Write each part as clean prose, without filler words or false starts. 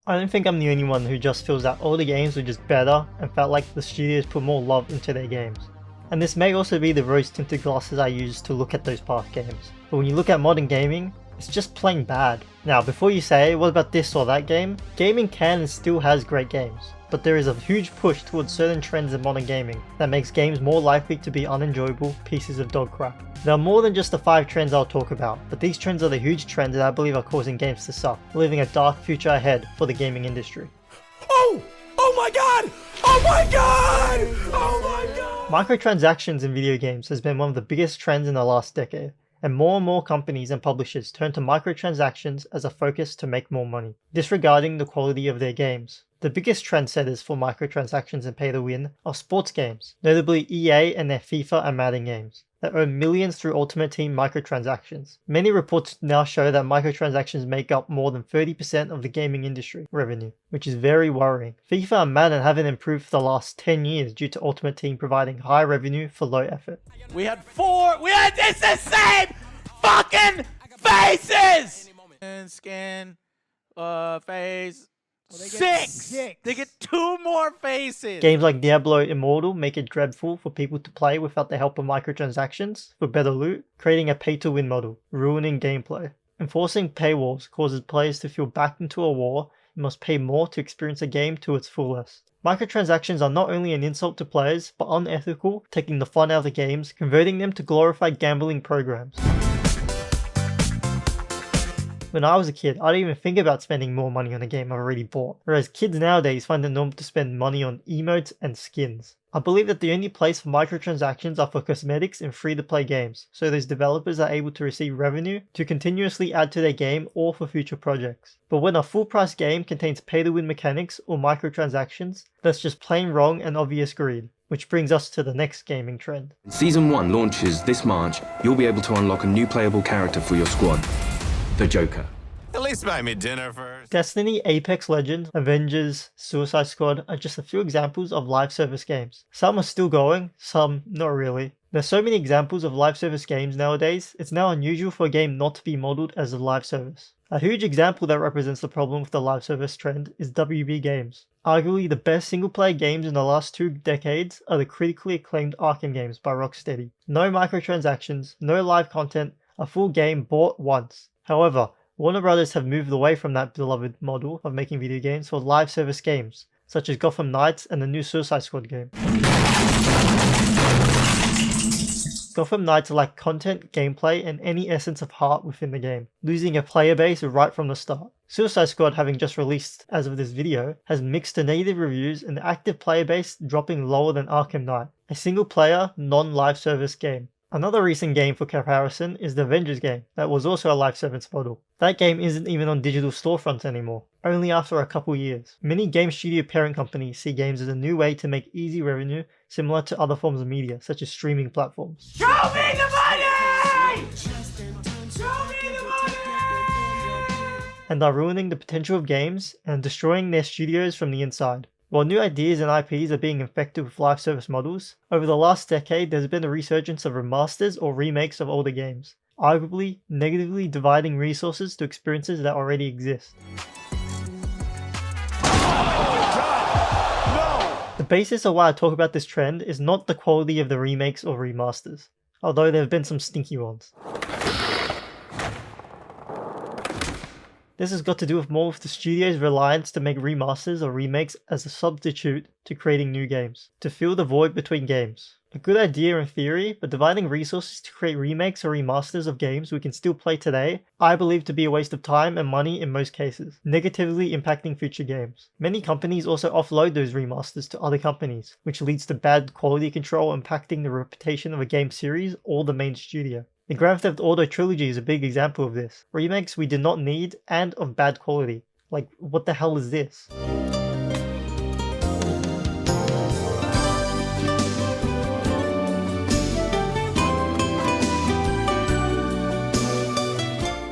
I don't think I'm the only one who just feels that older games were just better and felt like the studios put more love into their games. And this may also be the rose-tinted glasses I use to look at those past games. But when you look at modern gaming, it's just plain bad. Now before you say, what about this or that game? Gaming can and still has great games. But there is a huge push towards certain trends in modern gaming that makes games more likely to be unenjoyable pieces of dog crap. There are more than just the 5 trends I'll talk about, but these trends are the huge trends that I believe are causing games to suck, leaving a dark future ahead for the gaming industry. Oh! Oh my god! Oh my god! Oh my god! Microtransactions in video games has been one of the biggest trends in the last decade, and more companies and publishers turn to microtransactions as a focus to make more money, disregarding the quality of their games. The biggest trendsetters for microtransactions and pay-to-win are sports games, notably EA and their FIFA and Madden games, that earn millions through Ultimate Team microtransactions. Many reports now show that microtransactions make up more than 30% of the gaming industry revenue, which is very worrying. FIFA and Madden haven't improved for the last 10 years due to Ultimate Team providing high revenue for low effort. It's the same fucking faces! And scan, face. 6! They get 2 more faces! Games like Diablo Immortal make it dreadful for people to play without the help of microtransactions for better loot, creating a pay-to-win model, ruining gameplay. Enforcing paywalls causes players to feel backed into a war and must pay more to experience a game to its fullest. Microtransactions are not only an insult to players, but unethical, taking the fun out of the games, converting them to glorified gambling programs. When I was a kid, I didn't even think about spending more money on a game I've already bought, whereas kids nowadays find it normal to spend money on emotes and skins. I believe that the only place for microtransactions are for cosmetics in free-to-play games, so those developers are able to receive revenue to continuously add to their game or for future projects. But when a full-price game contains pay-to-win mechanics or microtransactions, that's just plain wrong and obvious greed. Which brings us to the next gaming trend. Season 1 launches this March. You'll be able to unlock a new playable character for your squad. The Joker. At least buy me dinner first. Destiny, Apex Legends, Avengers, Suicide Squad are just a few examples of live service games. Some are still going, some not really. There's so many examples of live service games nowadays, it's now unusual for a game not to be modeled as a live service. A huge example that represents the problem with the live service trend is WB Games. Arguably the best single player games in the last 2 decades are the critically acclaimed Arkham games by Rocksteady. No microtransactions, no live content, a full game bought once. However, Warner Brothers have moved away from that beloved model of making video games for live service games, such as Gotham Knights and the new Suicide Squad game. Gotham Knights lack content, gameplay, and any essence of heart within the game, losing a player base right from the start. Suicide Squad, having just released as of this video, has mixed to negative reviews and the active player base dropping lower than Arkham Knight, a single player, non-live service game. Another recent game for comparison is the Avengers game that was also a live service model. That game isn't even on digital storefronts anymore, only after a couple years. Many game studio parent companies see games as a new way to make easy revenue similar to other forms of media such as streaming platforms. Show me the money! Show me the money! And are ruining the potential of games and destroying their studios from the inside. While new ideas and IPs are being infected with live service models, over the last decade there's been a resurgence of remasters or remakes of older games, arguably negatively dividing resources to experiences that already exist. The basis of why I talk about this trend is not the quality of the remakes or remasters, although there have been some stinky ones. This has got to do with more with the studio's reliance to make remasters or remakes as a substitute to creating new games, to fill the void between games. A good idea in theory, but dividing resources to create remakes or remasters of games we can still play today, I believe to be a waste of time and money in most cases, negatively impacting future games. Many companies also offload those remasters to other companies, which leads to bad quality control impacting the reputation of a game series or the main studio. The Grand Theft Auto trilogy is a big example of this. Remakes we did not need and of bad quality. Like, what the hell is this?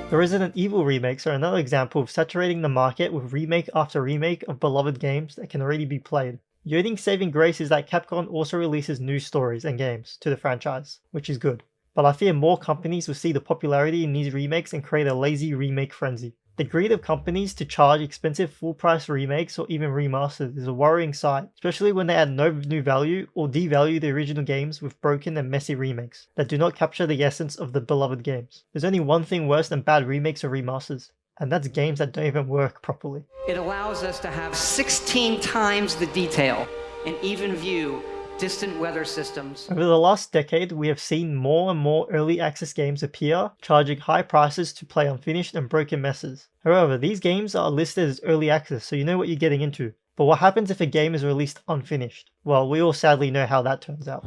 The Resident Evil remakes are another example of saturating the market with remake after remake of beloved games that can already be played. The only saving grace is that Capcom also releases new stories and games to the franchise, which is good. But I fear more companies will see the popularity in these remakes and create a lazy remake frenzy. The greed of companies to charge expensive full-price remakes or even remasters is a worrying sight, especially when they add no new value or devalue the original games with broken and messy remakes that do not capture the essence of the beloved games. There's only one thing worse than bad remakes or remasters, and that's games that don't even work properly. It allows us to have 16 times the detail and even view distant weather systems. Over the last decade, we have seen more and more early access games appear, charging high prices to play unfinished and broken messes. However, these games are listed as early access, so you know what you're getting into. But what happens if a game is released unfinished? Well, we all sadly know how that turns out.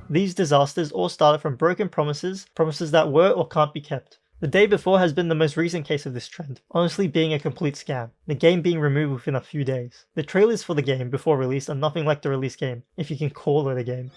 These disasters all started from broken promises that were or can't be kept. The day before has been the most recent case of this trend, honestly being a complete scam, the game being removed within a few days. The trailers for the game before release are nothing like the release game, if you can call it a game.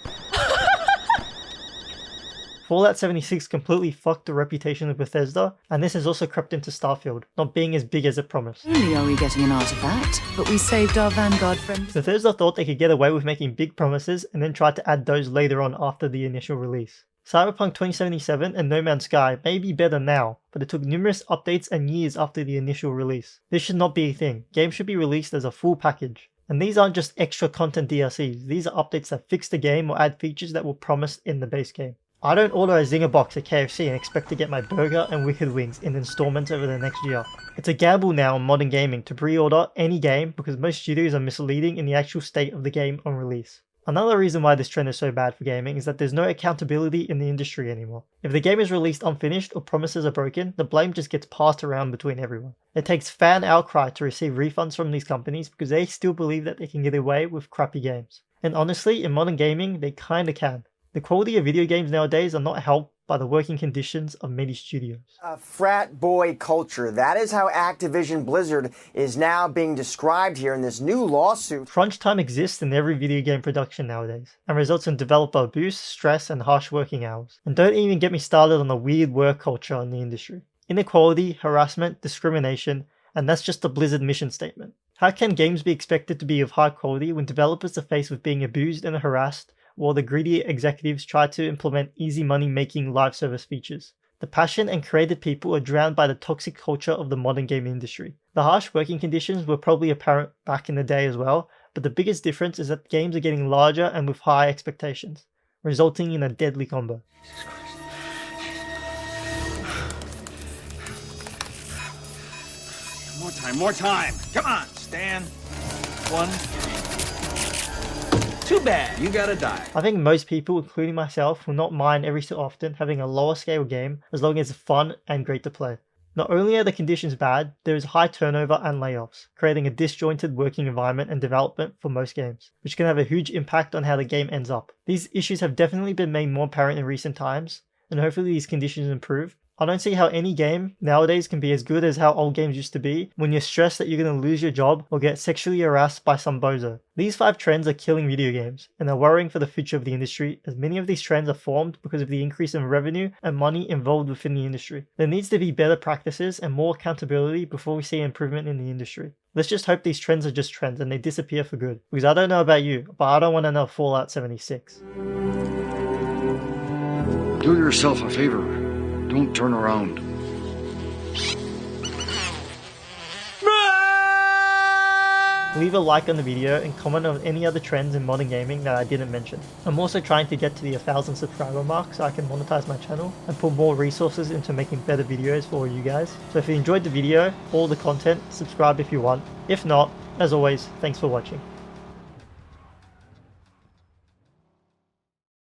Fallout 76 completely fucked the reputation of Bethesda, and this has also crept into Starfield, not being as big as it promised. Not only are we getting an artifact, but we saved our Vanguard friends. Bethesda thought they could get away with making big promises and then tried to add those later on after the initial release. Cyberpunk 2077 and No Man's Sky may be better now, but it took numerous updates and years after the initial release. This should not be a thing. Games should be released as a full package. And these aren't just extra content DLCs, these are updates that fix the game or add features that were promised in the base game. I don't order a Zinger box at KFC and expect to get my burger and Wicked Wings in installments over the next year. It's a gamble now in modern gaming to pre-order any game because most studios are misleading in the actual state of the game on release. Another reason why this trend is so bad for gaming is that there's no accountability in the industry anymore. If the game is released unfinished or promises are broken, the blame just gets passed around between everyone. It takes fan outcry to receive refunds from these companies because they still believe that they can get away with crappy games. And honestly, in modern gaming, they kinda can. The quality of video games nowadays are not helped by the working conditions of many studios. A frat boy culture. That is how Activision Blizzard is now being described here in this new lawsuit. Crunch time exists in every video game production nowadays, and results in developer abuse, stress, and harsh working hours. And don't even get me started on the weird work culture in the industry. Inequality, harassment, discrimination, and that's just the Blizzard mission statement. How can games be expected to be of high quality when developers are faced with being abused and harassed, while the greedy executives try to implement easy money making live service features? The passion and creative people are drowned by the toxic culture of the modern game industry. The harsh working conditions were probably apparent back in the day as well, but the biggest difference is that games are getting larger and with high expectations, resulting in a deadly combo. More time. Come on, Stan. 1. Too bad, you gotta die. I think most people, including myself, will not mind every so often having a lower scale game as long as it's fun and great to play. Not only are the conditions bad, there is high turnover and layoffs, creating a disjointed working environment and development for most games, which can have a huge impact on how the game ends up. These issues have definitely been made more apparent in recent times, and hopefully these conditions improve. I don't see how any game nowadays can be as good as how old games used to be when you're stressed that you're going to lose your job or get sexually harassed by some bozo. These 5 trends are killing video games and are worrying for the future of the industry, as many of these trends are formed because of the increase in revenue and money involved within the industry. There needs to be better practices and more accountability before we see improvement in the industry. Let's just hope these trends are just trends and they disappear for good, because I don't know about you, but I don't want another Fallout 76. Do yourself a favor. Don't turn around. Leave a like on the video and comment on any other trends in modern gaming that I didn't mention. I'm also trying to get to the 1,000 subscriber mark so I can monetize my channel and put more resources into making better videos for you guys. So if you enjoyed the video, all the content, subscribe if you want. If not, as always, thanks for watching.